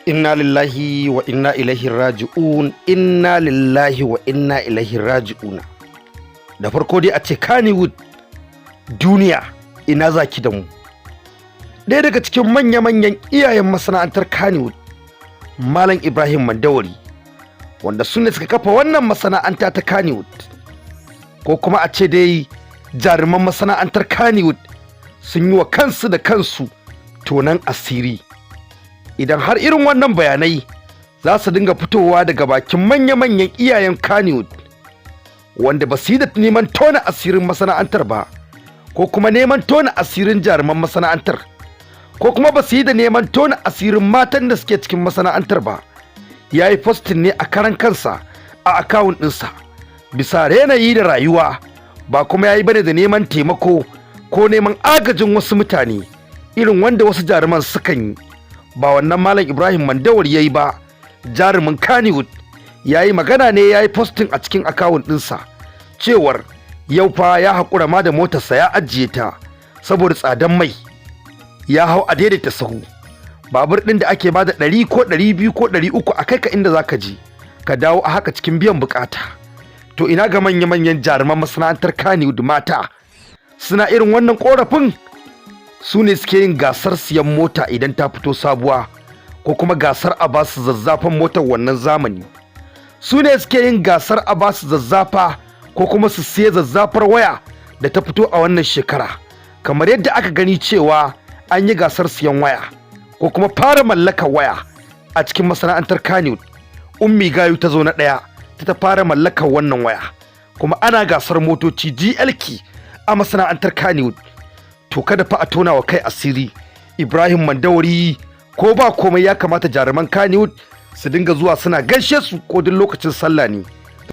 Inna lillahi wa inna ilaihi raji'un. Inna lillahi wa inna ilaihi raji'un. Da farko dai a ce Kannywood duniya ina zaki da mu. Ɗaya daga cikin manya-manyan iyayen masana'antar Kannywood, Malam Ibrahim Mandawari, wanda su ne suka kafa wannan masana'anta ta Kannywood, ko kuma a ce dai jaruman masana'antar Kannywood sun yi wa kansu da kansu tonan asiri. Idan har irin wannan bayanai za su dinga fitowa daga bakin manya-manyan iyayen Kannywood, wanda ba su yi da neman tona asirin masana'antar ba, ko kuma neman tona asirin jaruman masana'antar, ko kuma ba su yi da neman tona asirin matan da suke cikin masana'antar ba, ya yi postin ne a karan kansa a akawun ɗinsa bisa yanayi da rayuwa, ba kuma ya yi bane da neman taimako ko neman agajin wasu mutane irin wanda wasu jaruman sukan yi. Ba wannan Malam Ibrahim Mandawari ya yi ba. Jarumin Kannywood ya yi magana ne, ya yi postin a cikin akawun ɗinsa cewar yau fa ya haƙura ma da motarsa ya ajiye ta saboda tsadan mai, ya hau a daidaita sahu, babur ɗin da ake bada 100 ko 200 ko 300 a kai ka inda za ka je ka dawo a haka cikin biyan bukata. To ina ga manya-manyan jaruman masana'antar Kannywood mata suna irin wannan korafin? Su ne suke yin gasar siyan mota idan ta fito sabuwa, ko kuma gasar a basu zazzafan motar wannan zamani. Su ne suke yin gasar a basu zazzafa ko kuma su siya zazzafar waya da ta fito a wannan shekara, kamar yadda aka gani cewa an yi gasar siyan waya ko kuma fara mallakar waya a cikin masana'antar Kannywood. Ummi Gayu ta zo na ɗaya, ta fara mallakar wannan waya, kuma ana gasar motoci GLK a masana'antar Kannywood. To kada fa a tona wa kai asiri. Ibrahim Mandawari, ko ba komai ya kamata jaruman Kannywood su dinga zuwa suna gaishe su ko duk lokacin sallah ne.